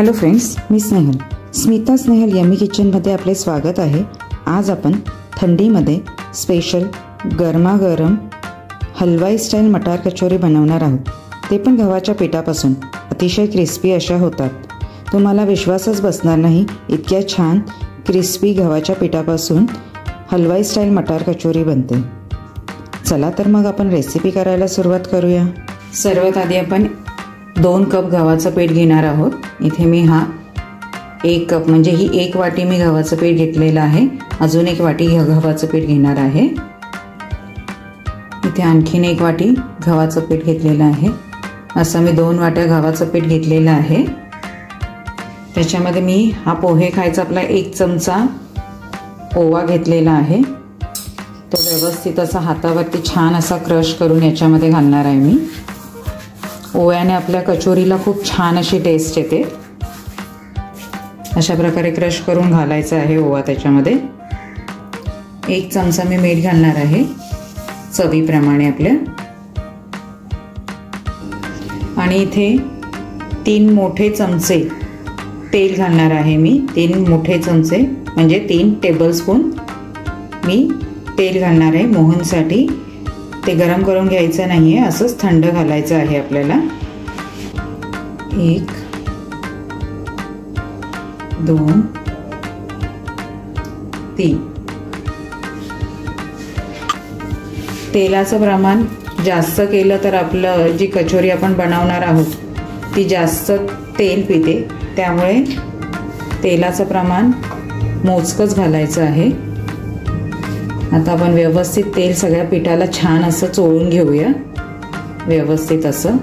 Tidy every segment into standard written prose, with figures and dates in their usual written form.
Hello friends, मी Snehal. Smita Snehal yummy किचनमध्ये आपले स्वागत आहे. आज आपण थंडीमध्ये स्पेशल गरमागरम हलवाई स्टाईल मटार कचोरी बनवणार आहोत. ते पण गव्हाच्या पिठापासून. अतिशय क्रिस्पी अशा होतात. तुम्हाला विश्वासच बसणार नाही इतक्या छान क्रिस्पी गव्हाच्या पिठापासून हलवाई स्टाईल मटार कचोरी बनते. चला तर मग आपण रेसिपी करायला सुरुवात करूया. सर्वात आधी आपण 2 कप गव्हाचं पीठ घेणार आहोत. इथे मी 1 कप म्हणजे ही 1 वाटी मी गव्हाचं पीठ घेतलेलं आहे. अजून 1 वाटी गव्हाचं पीठ घेणार आहे. इथे आणखीन 1 वाटी गव्हाचं पीठ घेतलेलं आहे. असं मी 2 वाट्या गव्हाचं पीठ घेतलेलं आहे. त्याच्यामध्ये मी पोहे खायचा आपला 1 चमचा ओवा घेतलेला आहे. तो व्यवस्थित असा हातावरती छान असा क्रश करून याच्यामध्ये घालणार आहे मी. ओव्याने आपल्या कचोरीला खूप छान अशी टेस्ट येते. अशा प्रकारे क्रश करून घालायचा आहे ओवा त्याच्यामध्ये. 1 चमचा मी मीठ घालणार आहे चवीप्रमाणे आपल्या. आणि इथे 3 मोठे चमचे तेल घालणार आहे मी. 3 मोठे चमचे म्हणजे 3 टेबलस्पून मी तेल घालणार आहे मोहनसाठी. ते गरम करून घ्यायचं नाही आहे, असंच थंड घालायचं आहे आपल्याला. 1 2 3. तेलाचं प्रमाण जास्त केलं तर आपलं जी कचोरी आपण बनवणार आहोत ती जास्त तेल पिते. त्यामुळे तेलाचं प्रमाण मोजकंच घालायचं आहे. आता आपण व्यवस्थित तेल सगळ्या पिठाला छान असं चोळून घेऊया. व्यवस्थित असं.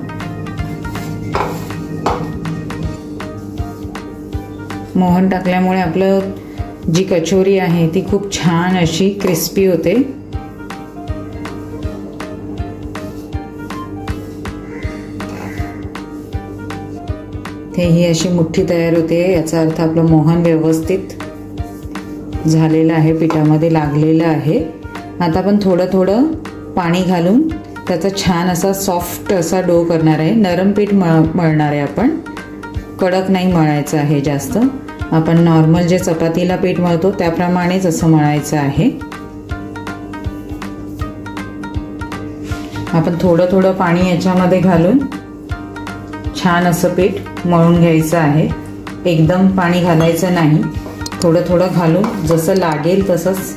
मोहन टाकल्यामुळे आपलं जी कचोरी आहे ती खूप छान अशी क्रिस्पी होते. ही अशी मुठ्ठी तयार होते. याचा अर्थ आपलं मोहन व्यवस्थित झालेलं आहे, पिठामध्ये लागलेलं आहे. आता आपण थोडं पाणी घालून त्याचा छान असा सॉफ्ट असा डो करणार आहे. नरम पीठ मळणार आहे आपण. कडक नाही मळायचं आहे जास्त. आपण नॉर्मल जे चपातीला पीठ मळतो त्याप्रमाणेच असं मळायचं आहे. आपण थोडं पाणी याच्यामध्ये घालून छान असं पीठ मळून घ्यायचं आहे. एकदम पाणी घालायचं नाही. थोडं घालून जसं लागेल तसंच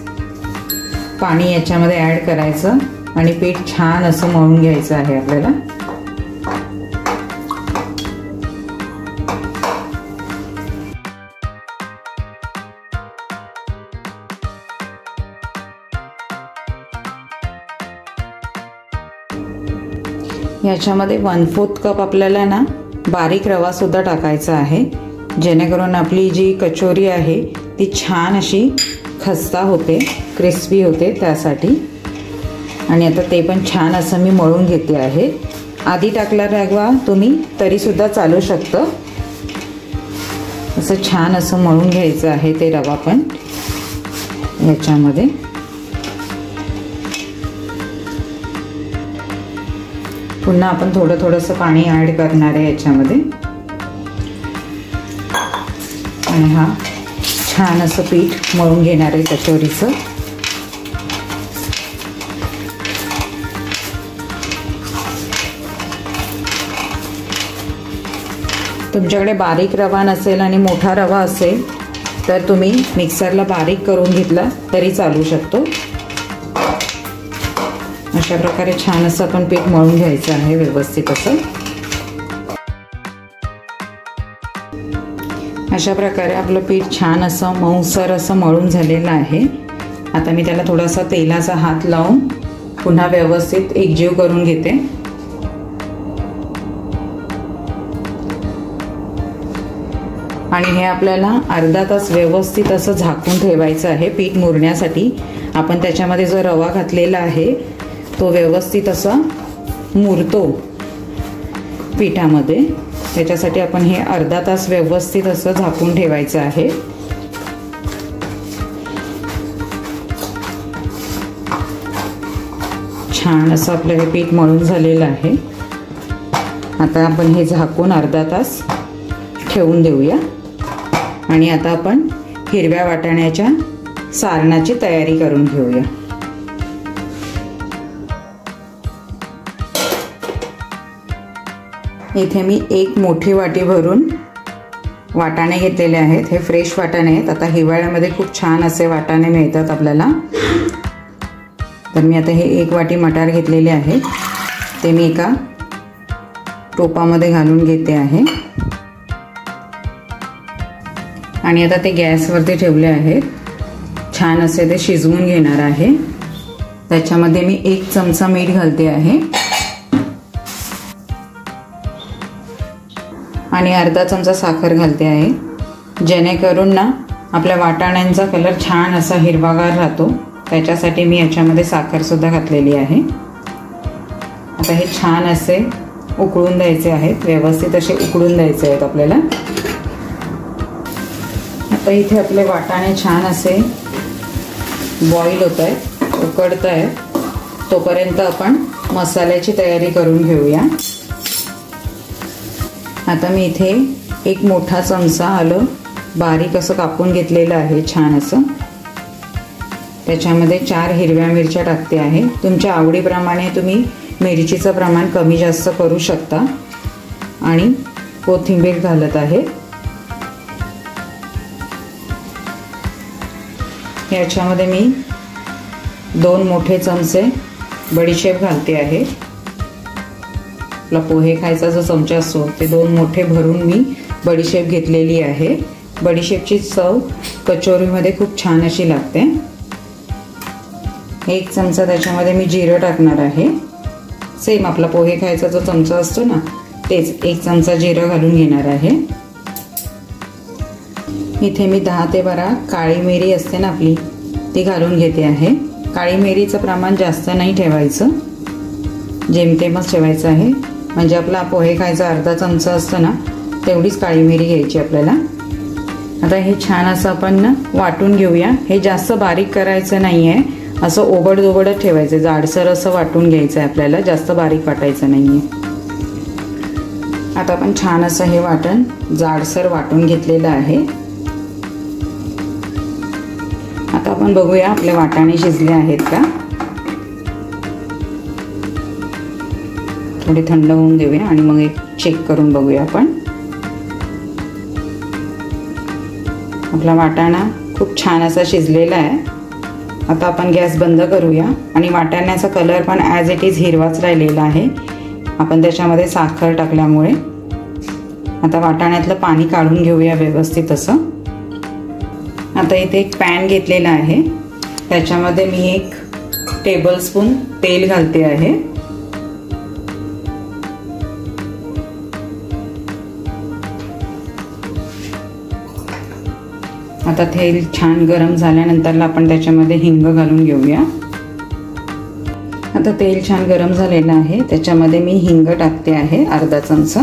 पाणी याच्यामध्ये ॲड करायचं आणि पीठ छान असं मळून घ्यायचं आहे आपल्याला. याच्यामध्ये 1/4 कप आपल्याला ना बारीक रवा सुद्धा टाकायचा आहे, जेणेकरून आपली जी कचोरी आहे ती छान अशी खस्ता होते, क्रिस्पी होते त्यासाठी. आणि आता ते पण छान असं मी मळून घेते आहे. आधी टाकला रवा तुम्ही तरी सुद्धा चालू शकतं. असं छान असं मळून घ्यायचं आहे ते रवा पण याच्यामध्ये. पुन्हा आपण थोडंसं पाणी ॲड करणार आहे याच्यामध्ये. आणि छान असं पीठ मळून घेणार आहे कचोरीचं. तुमच्याकडे बारीक रवा नसेल आणि मोठा रवा असेल तर तुम्ही मिक्सरला बारीक करून घेतला तरी चालू शकतो. अशा प्रकारे छान असं आपण पीठ मळून घ्यायचं आहे व्यवस्थित असं. अशा प्रकारे आपलं पीठ छान असं मऊसर असं मळून झालेलं आहे. आता मी त्याला थोडासा तेलाचा हात लावून पुन्हा व्यवस्थित एकजीव करून घेते. आणि हे आपल्याला अर्धा तास व्यवस्थित असं झाकून ठेवायचं आहे पीठ मुरण्यासाठी. आपण त्याच्यामध्ये जो रवा घातलेला आहे तो व्यवस्थित असा मुरतो पिठामध्ये. त्याच्यासाठी आपण हे अर्धा तास व्यवस्थित असं झाकून ठेवायचं आहे. छान असं आपलं हे पीठ मळून झालेलं आहे. आता आपण हे झाकून अर्धा तास ठेवून देऊया आणि आता आपण हिरव्या वाटाण्याच्या सारणाची तयारी करून घेऊया। इथे मी एक मोठी वाटी भरून वाटाणे घेतलेले आहेत। हे फ्रेश वाटाणे आहेत। आता हिवाळ्यामध्ये खूप छान असे वाटाणे मिळतात आपल्याला। तर मी आता हे एक वाटी मटार घेतलेले आहेत, ते मी एका टोपामध्ये घालून घेते आहे आणि आता ते गॅसवरती ठेवले आहेत। छान असे ते शिजवून घेणार आहे। त्याच्यामध्ये मी 1 चमचा मीठ घालते आहे आणि अर्धा चमचा साखर घालते आहे, जेणेकरून ना आपल्या वाटाण्यांचा कलर छान असा हिरवागार राहतो। त्याच्यासाठी मी याच्यामध्ये साखर सुद्धा घातलेली आहे। आता हे छान असे उकळून द्यायचे आहेत, व्यवस्थित असे उकळून द्यायचे आहेत आपल्याला। आता इथे आपले वाटाणे छान असे बॉईल होत आहेत, उकडत आहेत। तोपर्यंत आपण मसाल्याची तयारी करून घेऊया। आता मी इथे 1 मोठा चमचा आलं बारीक असं कापून घेतलेलं आहे छान असं। त्याच्यामध्ये 4 हिरव्या मिरच्या टाकते आहे। तुमच्या आवडीप्रमाणे तुम्ही मिरचीचं प्रमाण कमी जास्त करू शकता आणि कोथिंबीर घालत आहे। याच्यामध्ये मी 2 मोठे चमचे बडीशेप घालते आहे। आपला पोहे खायचा जो चमचा असतो ते 2 मोठे भरून मी बडीशेप घेतलेली आहे। बडीशेपची चव कचोरीमध्ये खूप छान अशी लागते। 1 चमचा त्याच्यामध्ये मी जिरं टाकणार आहे। सेम आपला पोहे खायचा जो चमचा असतो ना तेच 1 चमचा जिरं घालून घेणार आहे। इथे मी 10 ते 12 काळी मिरी असते ना आपली ती घालून घेते आहे। काळी मिरीचं प्रमाण जास्त नाही ठेवायचं, जेमतेमच ठेवायचं आहे। म्हणजे आपला पोहे खायचा अर्धा चमचा असतो ना तेवढीच काळी मिरी घ्यायची आपल्याला। आता हे छान असं आपण वाटून घेऊया। हे जास्त बारीक करायचं नाही आहे, असं ओबडधोबडच ठेवायचं, जाडसर असं वाटून घ्यायचं आहे आपल्याला, जास्त बारीक वाटायचं नाही आहे। आता आपण छान असं हे वाटण जाडसर वाटून घेतलेलं आहे। आता आपण बघूया आपले वाटाणे शिजले आहेत का। थोडे थंड होऊन देऊया आणि मग एक चेक करून बघूया आपण। आपला वाटाणा खूप छान असा शिजलेला आहे। आता आपण गॅस बंद करूया आणि वाटाण्याचा कलर पण ॲज इट इज हिरवाच राहिलेला आहे, आपण त्याच्यामध्ये साखर टाकल्यामुळे। आता वाटाण्यातलं पाणी काढून घेऊया व्यवस्थित असं। आता इथे एक पॅन घेतलेला आहे, त्याच्यामध्ये मी 1 टेबलस्पून तेल घालते आहे। आता तेल छान गरम झाल्यानंतर आपण त्याच्यामध्ये हिंग घालून घेऊया। आता तेल छान गरम झालेलं आहे, त्याच्यामध्ये मी हिंग टाकते आहे अर्धा चमचा।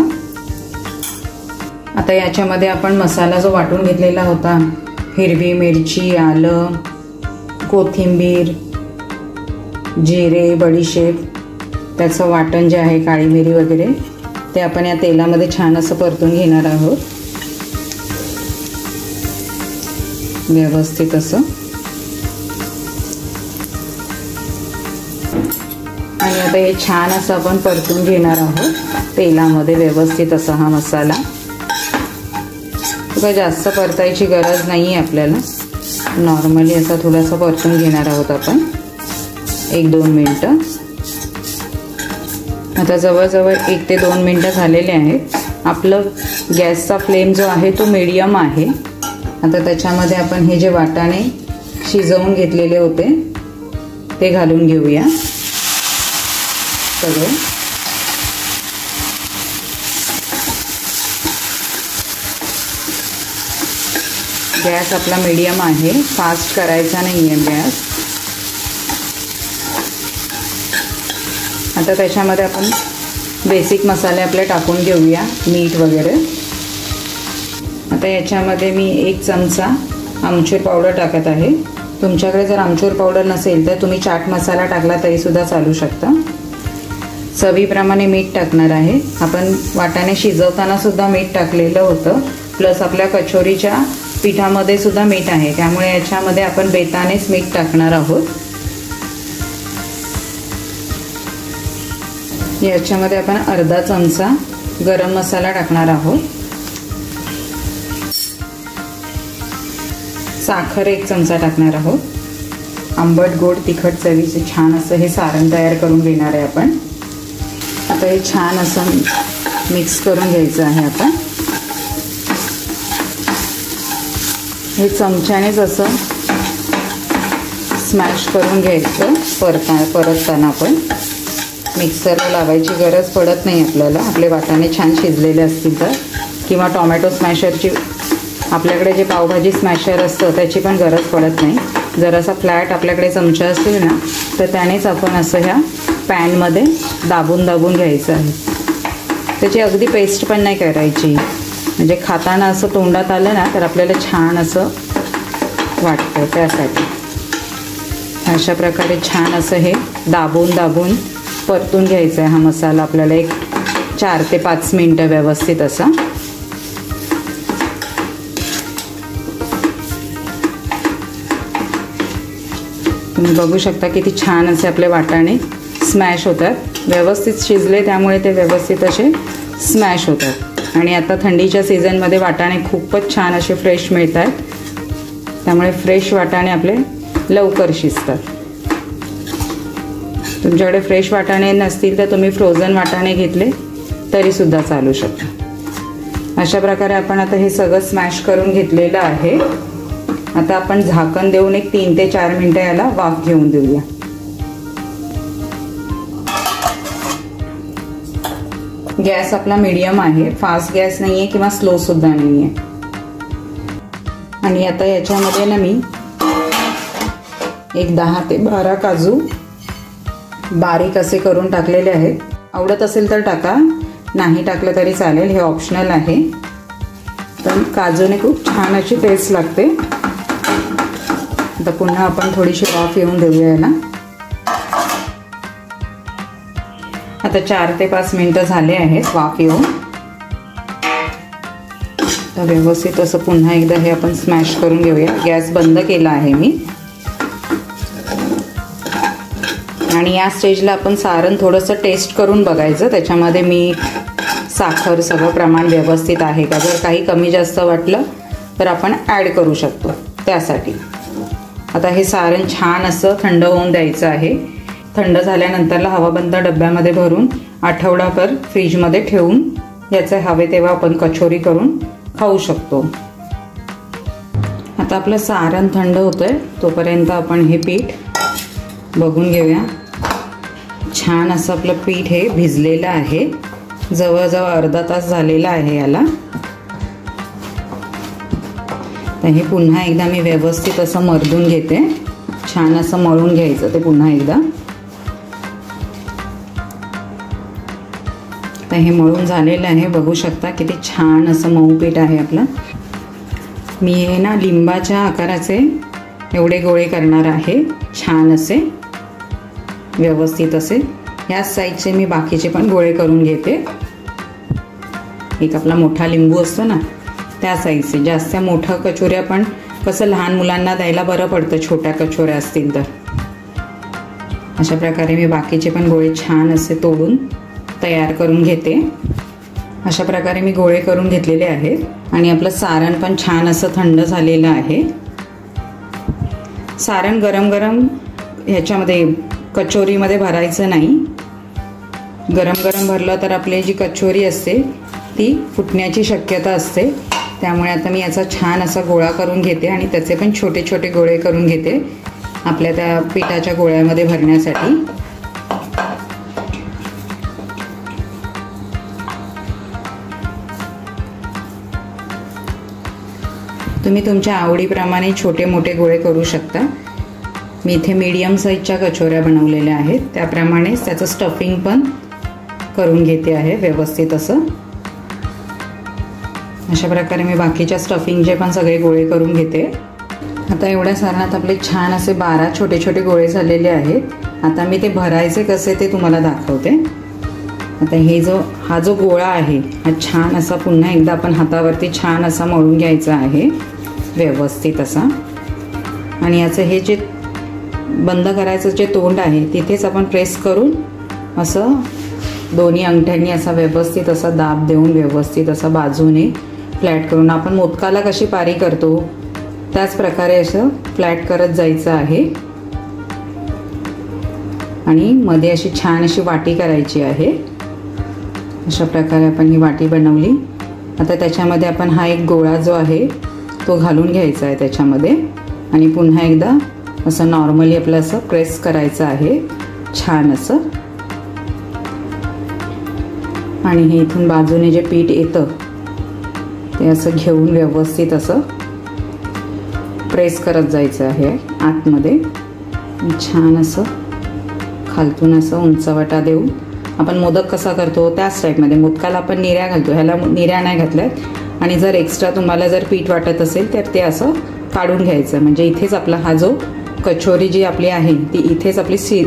आता याच्यामध्ये आपण मसाला जो वाटून घेतलेला होता, हिरवी मिरची, आलं, कोथिंबीर, जिरे, बडीशेप, त्याचं वाटण जे आहे, काळी मिरी वगैरे, ते आपण या तेलामध्ये छान असं परतून घेणार आहोत व्यवस्थित असं। आणि आता हे छान असं आपण परतून घेणार आहोत तेलामध्ये व्यवस्थित असा हा मसाला। काही जास्त परतायची गरज नाही आहे आपल्याला, नॉर्मली असा थोडासा परतून घेणार आहोत आपण 1-2 मिनिटं। आता जवळजवळ 1 ते 2 मिनिटं झालेले आहेत। आपलं गॅसचा फ्लेम जो आहे तो मीडियम आहे। आता त्याच्यामध्ये आपण हे जे वाटाणे शिजवून घेतलेले होते ते घालून घेऊया सगळे। गॅस आपला मीडियम आहे, फास्ट करायचा नाही आहे गॅस। आता त्याच्यामध्ये आपण बेसिक मसाले आपले टाकून घेऊया, मीठ वगैरे। आता याच्यामध्ये मी 1 चमचा आमचूर पावडर टाकत आहे। तुमच्याकडे जर आमचूर पावडर नसेल तर तुम्ही चाट मसाला टाकला तरी सुद्धा चालू शकता। चवीप्रमाणे मीठ टाकणार आहे। आपण वाटाणे शिजवताना सुद्धा मीठ टाकलेलं होतं, प्लस आपल्या कचोरीच्या पिठामध्ये सुद्धा मीठ आहे, त्यामुळे याच्यामध्ये आपण बेतानेच मीठ टाकणार आहोत. याच्यामध्ये आपण अर्धा चमचा गरम मसाला टाकणार आहोत. साखर 1 चमचा टाकणार आहोत. आंबट गोड तिखट चवीचे छान असं हे सारण तयार करून घेणार आहे आपण. आता हे छान असं मिक्स करून घ्यायचं आहे. आपण हे चमच्यानेच असं स्मॅश करून घ्यायचं. परतताना आपण मिक्सरला लावायची गरज पडत नाही आपल्याला. आपले वाटाणे छान शिजलेले असतील तर, किंवा टोमॅटो स्मॅशरची आपल्याकडे जे पावभाजी स्मॅशर असतं त्याची पण गरज पडत नाही. जरासा फ्लॅट आपल्याकडे चमचा असेल ना तर त्यानेच आपण असं ह्या पॅनमध्ये दाबून दाबून घ्यायचं आहे. त्याची अगदी पेस्ट पण नाही करायची, म्हणजे खाताना असं तोंडात आलं ना तर आपल्याला छान असं वाटतं. त्यासाठी अशा प्रकारे छान असं हे दाबून दाबून परतून घ्यायचा आहे हा मसाला आपल्याला. एक 4 ते 5 मिनटं व्यवस्थित असा. तुम्ही बघू शकता किती छान असे आपले वाटाणे स्मॅश होतात. व्यवस्थित शिजले त्यामुळे ते व्यवस्थित असे स्मॅश होतात. आणि आता थंडीच्या सीझनमध्ये वाटाणे खूपच छान असे फ्रेश मिळतात, त्यामुळे फ्रेश वाटाणे आपले लवकर शिजतात. तुमच्याकडे फ्रेश वाटाणे नसतील तर तुम्ही फ्रोझन वाटाणे घेतले तरीसुद्धा चालू शकतात. अशा प्रकारे आपण आता हे सगळं स्मॅश करून घेतलेलं आहे. आता आपण झाकण देऊन एक 3 ते 4 मिनटं याला वाफ घेऊन देऊया. गॅस आपला मीडियम आहे, फास्ट गॅस नाही आहे किंवा स्लो सुद्धा नाही आहे. आणि आता याच्यामध्ये ना मी एक 10 ते 12 काजू बारीक असे करून टाकलेले आहेत. आवडत असेल तर टाका, नाही टाकलं तरी चालेल, हे ऑप्शनल आहे. पण काजूने खूप छान अशी टेस्ट लागते. आता पुन्हा आपण थोडीशी वाफ येऊन देऊया याला. आता 4 ते 5 मिनटं झाले आहेत वाफ येऊन. तर व्यवस्थित असं पुन्हा एकदा हे आपण स्मॅश करून घेऊया. गॅस बंद केला आहे मी. आणि या स्टेजला आपण सारण थोडंसं टेस्ट करून बघायचं, त्याच्यामध्ये मीठ साखर सगळं प्रमाण व्यवस्थित आहे का. जर काही कमी जास्त वाटलं तर आपण ॲड करू शकतो. त्यासाठी आता हे सारण छान असं थंड होऊन द्यायचं आहे. थंड झाल्यानंतरला हवाबंद डब्यामध्ये भरून आठवडाभर फ्रीजमध्ये ठेवून याचे हवे तेव्हा आपण कचोरी करून खाऊ शकतो. आता आपलं सारण थंड होतंय तोपर्यंत आपण हे पीठ बघून घेऊया. छान असं आपलं पीठ हे भिजलेलं आहे. जवळजवळ अर्धा तास झालेला आहे याला. तर हे पुन्हा एकदा मी व्यवस्थित असं मर्दून घेते. छान असं मळून घ्यायचं ते पुन्हा एकदा. तर हे मळून झालेलं आहे, बघू शकता किती छान असं मऊ पीठ आहे आपलं. मी हे ना लिंबाच्या आकाराचे एवढे गोळे करणार आहे, छान असे व्यवस्थित असे. याच साईजचे मी बाकीचे पण गोळे करून घेते. एक आपला मोठा लिंबू असतो ना त्या साईजचे. जास्त मोठ्या कचोऱ्या पण कसं लहान मुलांना द्यायला बरं पडतं, छोट्या कचोऱ्या असतील तर. अशा प्रकारे मी बाकीचे पण गोळे छान असे तोडून तयार करून घेते. अशा प्रकारे मी गोळे करून घेतलेले आहेत. आणि आपलं सारण पण छान असं थंड झालेलं आहे. सारण गरम गरम ह्याच्यामध्ये कचोरीमध्ये भरायचं नाही. गरम गरम भरलं तर आपली जी कचोरी असते ती फुटण्याची शक्यता असते. त्यामुळे आता मी याचा छान असा गोळा करून घेते आणि त्याचे पण छोटे छोटे गोळे करून घेते आपल्या त्या पिठाच्या गोळ्यामध्ये भरण्यासाठी. तुम्ही तुमच्या आवडीप्रमाणे छोटे मोठे गोळे करू शकता. मी इथे मीडियम साईजच्या कचोऱ्या बनवलेल्या आहेत, त्याप्रमाणेच त्याचं स्टफिंग पण करून घेते आहे व्यवस्थित असं. अशा प्रकारे मी बाकीच्या स्टफिंगचे पण सगळे गोळे करून घेते. आता एवढ्या सारणात आपले छान असे 12 छोटे छोटे गोळे झालेले आहेत. आता मी ते भरायचे कसे ते तुम्हाला दाखवते. आता हा जो गोळा आहे हा छान असा पुन्हा एकदा आपण हातावरती छान असा मळून घ्यायचा आहे व्यवस्थित असा. आणि याचं हे जे बंद करायचं जे तोंड आहे तिथेच आपण प्रेस करून असं दोन्ही अंगठ्यांनी असा व्यवस्थित असा दाब देऊन व्यवस्थित असा बाजूने फ्लॅट करून आपण मोदकाला कशी पारी करतो त्याच प्रकारे असं फ्लॅट करत जायचं आहे. आणि मध्ये अशी छान अशी वाटी करायची आहे. अशा प्रकारे आपण ही वाटी बनवली. आता त्याच्यामध्ये आपण हा एक गोळा जो आहे तो घालून घ्यायचा आहे त्याच्यामध्ये आणि पुन्हा एकदा असं नॉर्मली आपलं असं प्रेस करायचं आहे छान असं. आणि हे इथून बाजूने जे पीठ येतं ते असं घेऊन व्यवस्थित असं प्रेस करत जायचं आहे आतमध्ये. छान असं खालतून असं उंचवटा देऊन आपण मोदक कसा करतो त्याच टाईपमध्ये मोदकाला आपण निर्या घालतो, ह्याला निर्या नाही घातल्यात. आणि जर एक्स्ट्रा तुम्हाला जर पीठ वाटत असेल तर ते असं काढून घ्यायचं. म्हणजे इथेच आपला हा जो कचोरी जी आपली आहे ती इथेच आपली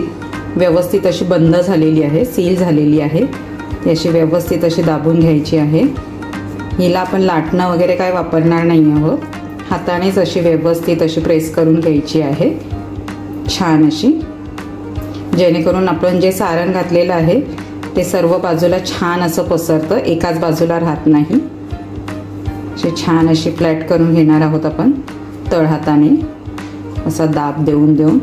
व्यवस्थित अशी बंद झालेली आहे, सील झालेली आहे. ती अशी व्यवस्थित अशी दाबून घ्यायची आहे. हिला आपण लाटणं वगैरे काय वापरणार नाही आहोत, हातानेच अशी व्यवस्थित अशी प्रेस करून घ्यायची आहे छान अशी, जेणेकरून आपण जे सारण घातलेलं आहे ते सर्व बाजूला छान असं पसरतं, एकाच बाजूला राहत नाही. अशी छान अशी फ्लॅट करून घेणार आहोत आपण तळहाताने असा दाब देऊन देऊन.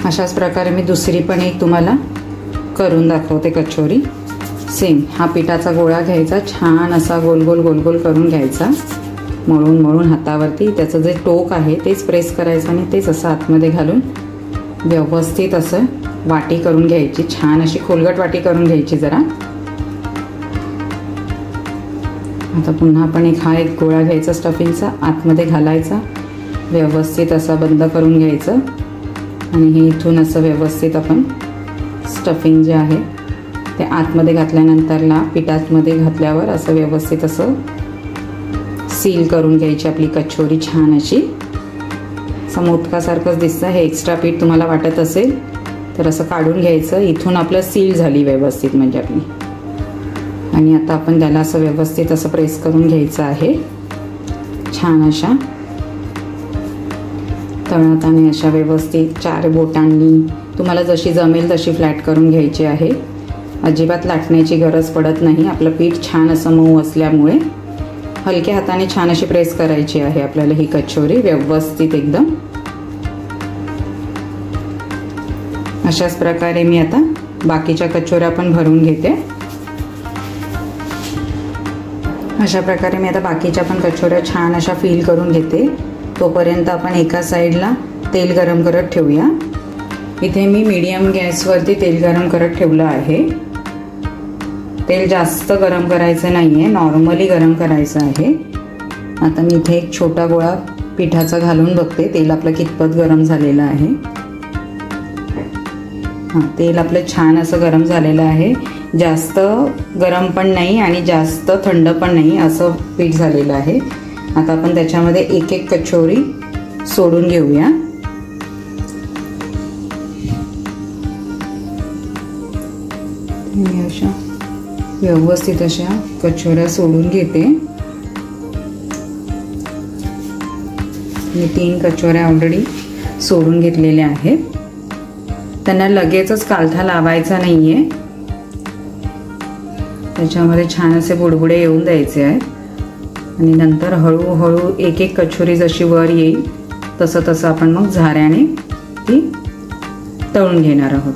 अशाच प्रकारे मी दुसरी पण एक तुम्हाला करून दाखवते कचोरी. सेम हा पिठाचा गोळा घ्यायचा, छान असा गोल गोल गोल गोल करून घ्यायचा, मळून मळून हातावरती त्याचं जे टोक आहे तेच प्रेस करायचं आणि तेच असं आतमध्ये घालून व्यवस्थित असं वाटी करून घ्यायची. छान अशी खोलगट वाटी करून घ्यायची जरा. आता पुन्हा आपण एक गोळा घ्यायचा स्टफिंगचा, आतमध्ये घालायचा, व्यवस्थित असा बंद करून घ्यायचं. आणि हे इथून असं व्यवस्थित आपण स्टफिंग जे आहे ते आतमध्ये घातल्यानंतरला पिठामध्ये घातल्यावर असं व्यवस्थित असं सील करून घ्यायची आपली कचोरी छान अशी. मोदकासारखंच दिसतं. हे एक्स्ट्रा पीठ तुम्हाला वाटत असेल तर असं काढून घ्यायचं. इथून आपलं सील झाली व्यवस्थित म्हणजे आपली. आणि आता आपण त्याला असं व्यवस्थित असं प्रेस करून घ्यायचं आहे छान अशा तळहाताने अशा व्यवस्थित 4 बोटांनी तुम्हाला जशी जमेल तशी फ्लॅट करून घ्यायची आहे. अजिबात लाटण्याची गरज पडत नाही, आपलं पीठ छान असं मऊ असल्यामुळे. हलक्या हाताने छान अशी प्रेस करायची आहे आपल्याला ही कचोरी व्यवस्थित एकदम. अशाच प्रकारे मी आता बाकीच्या कचोऱ्या पण भरून घेते. अशा प्रकारे मी आता बाकीच्या पण कचोऱ्या छान अशा फील करून घेते. तोपर्यंत आपण एका साईडला तेल गरम करत ठेवूया. इथे मी मीडियम गॅसवरती तेल गरम करत ठेवलं आहे. तेल जास्त गरम करायचं नाही आहे, नॉर्मली गरम करायचं आहे. आता मी इथे एक छोटा गोळा पिठाचा घालून बघते तेल आपलं कितपत गरम झालेलं आहे. हां, तेल आपलं छान असं गरम झालेलं आहे. जास्त गरम पण नाही आणि जास्त थंड पण नाही असं पीठ झालेलं आहे. आता आपण त्याच्यामध्ये एक एक कचोरी सोडून घेऊया. मी अशा व्यवस्थित अशा कचोऱ्या सोडून घेते. मी 3 कचोऱ्या ऑलरेडी सोडून घेतलेल्या आहेत. त्यांना लगेचच कालथा लावायचा नाहीये, त्याच्यामध्ये छान असे बुडबुडे येऊन द्यायचे आहेत. आणि नंतर हळूहळू एक एक कचोरी जशी वर येईल तसं तसं आपण मग झाऱ्याने ती तळून घेणार आहोत.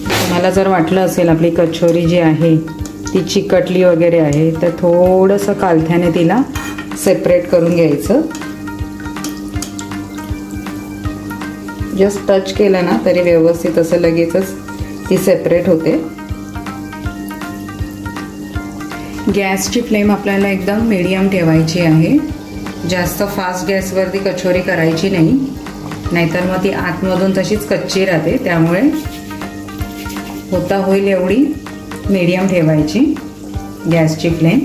तुम्हाला जर वाटलं असेल आपली कचोरी जी आहे ती चिकटली वगैरे आहे तर थोडंसं कालथ्याने तिला सेपरेट करून घ्यायचं. जस्ट टच केलं ना तरी व्यवस्थित असं लगेचच ती सेपरेट होते. गॅसची फ्लेम आपल्याला एकदम मीडियम ठेवायची आहे. जास्त फास्ट गॅसवरती कचोरी करायची नाही, नाहीतर मग ती आतमधून तशीच कच्ची राहते. त्यामुळे होता होईल एवढी मीडियम ठेवायची. गॅसची फ्लेम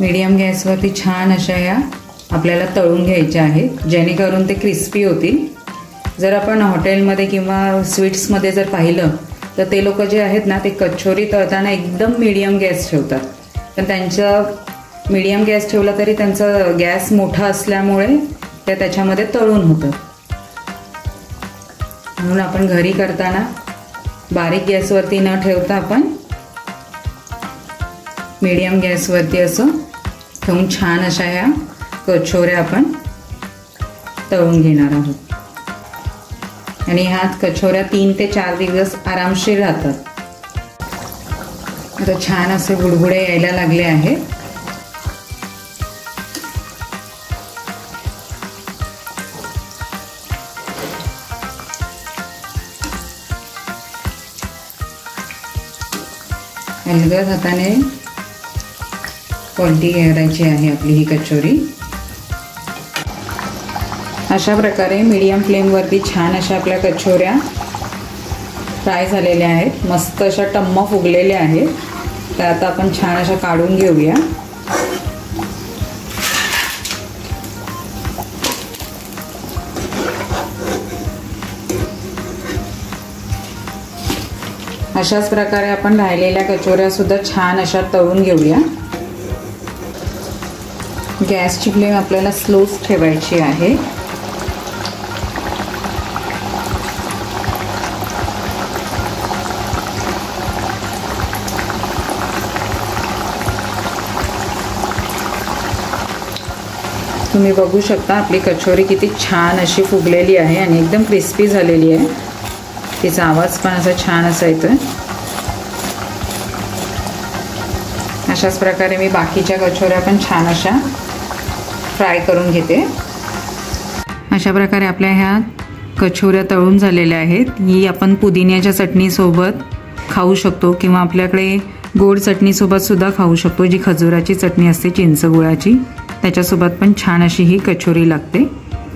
मीडियम गॅसवरती छान अशा या आपल्याला तळून घ्यायच्या आहेत, जेणेकरून ते क्रिस्पी होतील. जर आपण हॉटेलमध्ये किंवा स्वीट्समध्ये जर पाहिलं तर ते लोक जे आहेत ना, ते कचोरी तळताना एकदम मीडियम गॅस ठेवतात. पण त्यांचा मीडियम गॅस ठेवला तरी त्यांचा गॅस मोठा असल्यामुळे ते त्याच्यामध्ये तळून होतं. म्हणून आपण घरी करताना बारीक गॅसवरती न ठेवता आपण मीडियम गॅसवरती असं ठेवून छान अशा या कचोऱ्या आपण तळून घेणार आहोत. आणि ह्या कचोऱ्या 3 ते 4 दिवस आरामशीर राहतात. आता छान असे बुडबुडे यायला लागले आहेत. अलगद हाताने पलटी करायची आहे आपली ही कचोरी. अशा प्रकारे मीडियम फ्लेमवरती छान अशा आपल्या कचोऱ्या फ्राय झालेल्या आहेत. मस्त अशा टम्म फुगलेल्या आहेत. तर आता आपण छान अशा काढून घेऊया. अशाच प्रकारे आपण राहिलेल्या कचोऱ्या सुद्धा छान अशा तळून घेऊया. गॅसची फ्लेम आपल्याला स्लोच ठेवायची आहे. तुम्ही बघू शकता आपली कचोरी किती छान अशी फुगलेली आहे आणि एकदम क्रिस्पी झालेली आहे. तिचा आवाज पण असा छान असा येतोय. अशाच प्रकारे मी बाकीच्या कचोऱ्या पण छान अशा फ्राय करून घेते. अशा प्रकारे आपल्या ह्या कचोऱ्या तळून झालेल्या आहेत. ही आपण पुदिन्याच्या चटणीसोबत खाऊ शकतो किंवा आपल्याकडे गोड चटणीसोबत सुद्धा खाऊ शकतो. जी खजुराची चटणी असते चिंच गुळाची, त्याच्यासोबत पण छान अशी ही कचोरी लागते.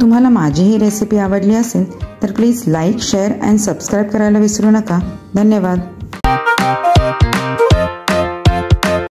तुम्हाला माझी ही रेसिपी आवडली असेल तर please like, share and subscribe करायला विसरू नका. धन्यवाद.